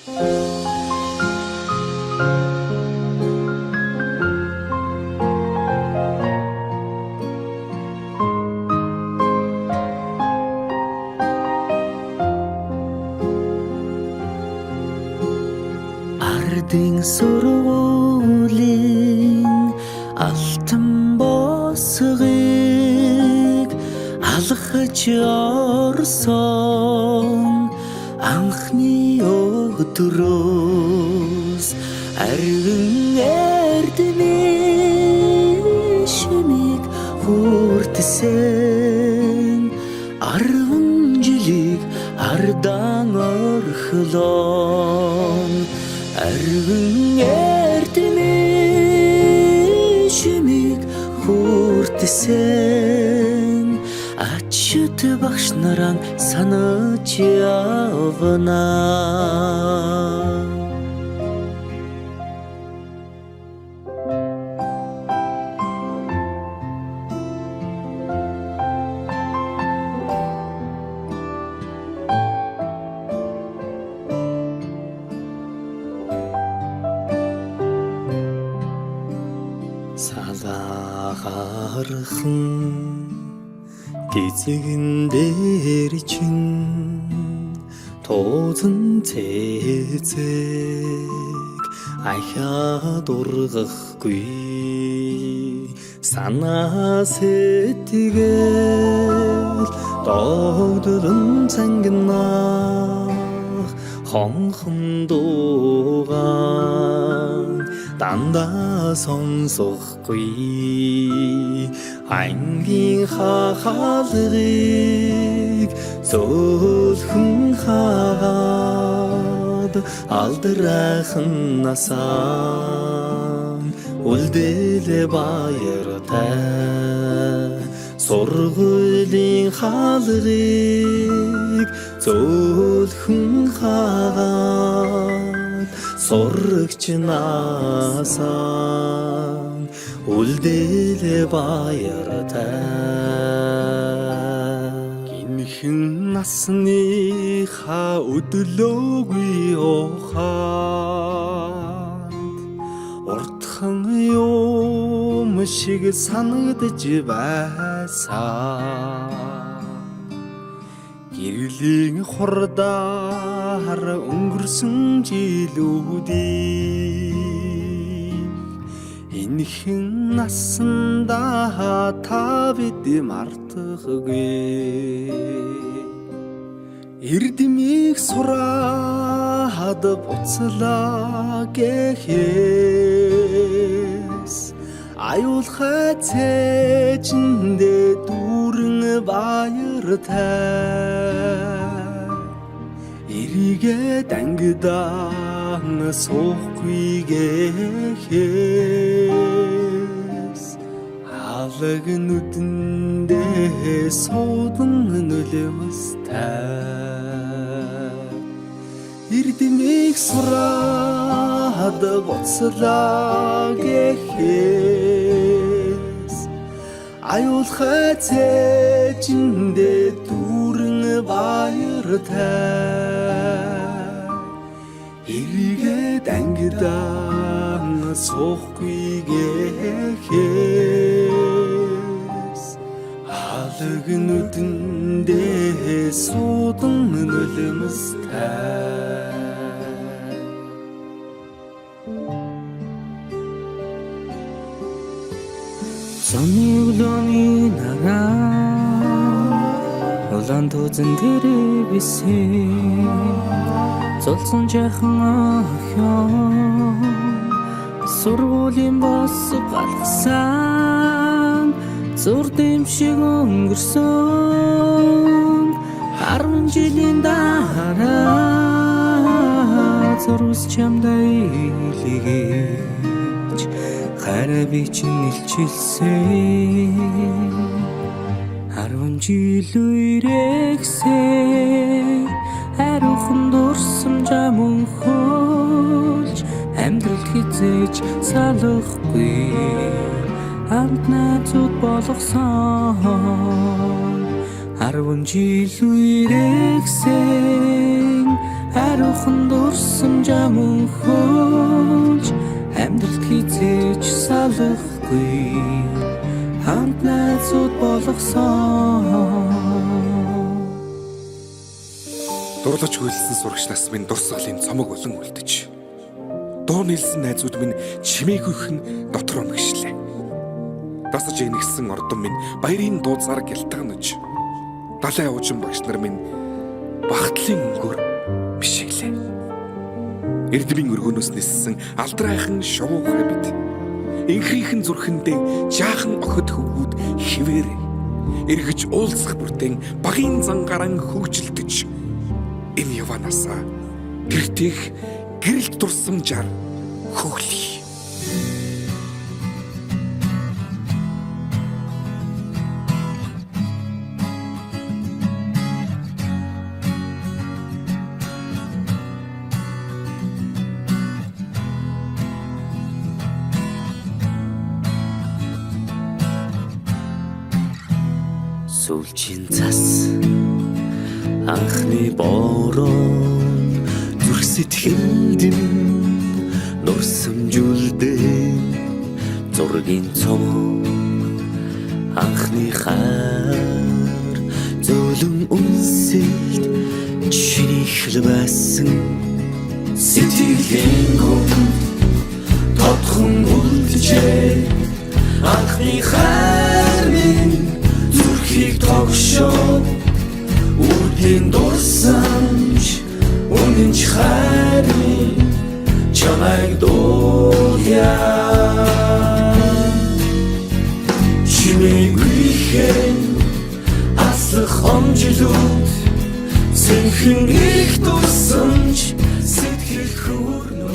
Ардын сургуулийн алтан босгыг алхаж орсон анхны өдрөөс арвин эрдмийн шимийг хүртсэн 10 жилиг ардан орхлон арвин эрдмийн шимийг хүртсэн ачт багш наран санаж явна. Салахархан гизэгэн дээр чин тоозон цэцэг ахаад ургахгүй санаа сэтгэл догдолн цангинах хонхон дуугаан дандаа сонсохгүй ангийн хахалгыг зөөлхөн хаад алдрайхан насаа үлдээлэ баяртай сургуулийн хаалгыг зөөлхөн хаад сурагч насаа үлдээлэ баяртай гинхэн насныхаа өдлөөгүй ухаанд уртхан юм шиг санагдаж байсан гэрлийн хурдаар өнгөрсөн жилүүдийг энэхэн насандаа та бид мартахгүй эрдмийг сураад буцлаа гэхээс аюулхай цээжиндээ дүүрэн баяртай эрийгээ дангидаан суухгүй гэхээс алаг нүдэндээ суудан нулимстай эрдмийг сураад буцлаа гэхээс аюулхай цээжиндээ дүүрэн баяртай эрийгээ дангидаан суухгүй гэхээс алаг нүдэндээ суудан нулимстай Сонны үлөөний нараа улаан тузан дээр бисэн золсон жахан охин сургуулийн бос галгасан зур дэмшиг өнгөрсөн 10 жилийн дараа зурус чамдай илгээж хараби чин илчилсэн 10 жил үрэгсээ хариухан дурсамжаа мөнхөлж амьдрал хизээж салахгүй хамт найзууд болгосон 10 жил үрэгсэн хариухан дурсамжаа мөнхөлж амьдралд хизээж салахгүй хамт найзууд болгосон. Дурлаж хөлсөн сурагч нас минь дурсгалын цомог болон үлдэж. Дуу нийлсэн найзууд минь чимээгүйхэн дотор мэгшлээ. Дасаж игнэгсэн ордон минь баярын дууцаар гялтганаж. Далайн уужин багш нар минь багтлын өнгөөр бишиглээ. Эрдмийн өргөнөөс ниссэн алдрайхан шувуухан бид. Инхрийнхэн зүрхэндээ жаахан охид хөвгүүд хിവэр эргэж уулзах бүртэн багийн зангаран хөгжилдөж. Энэ яванасаа гэртех гэрэлт дурсамжаар хөглөе. Сүүлчийн цас анхны бороо зүрх сэтгэлд нурсамжуулдээ зургийн цом анхны хаар зөөлөн үнсэлт чиний хэлбэсэн сэтгэлийн гүн тодхон үлджээ анхны хаар минь зүрхийг тогшоо үрдийн дурсамж үнэнч хайрын чамайг дуулъя чимээгүйхэн аслах хомжилууд сэнхэн их дурсамж сэтгэл хүрнө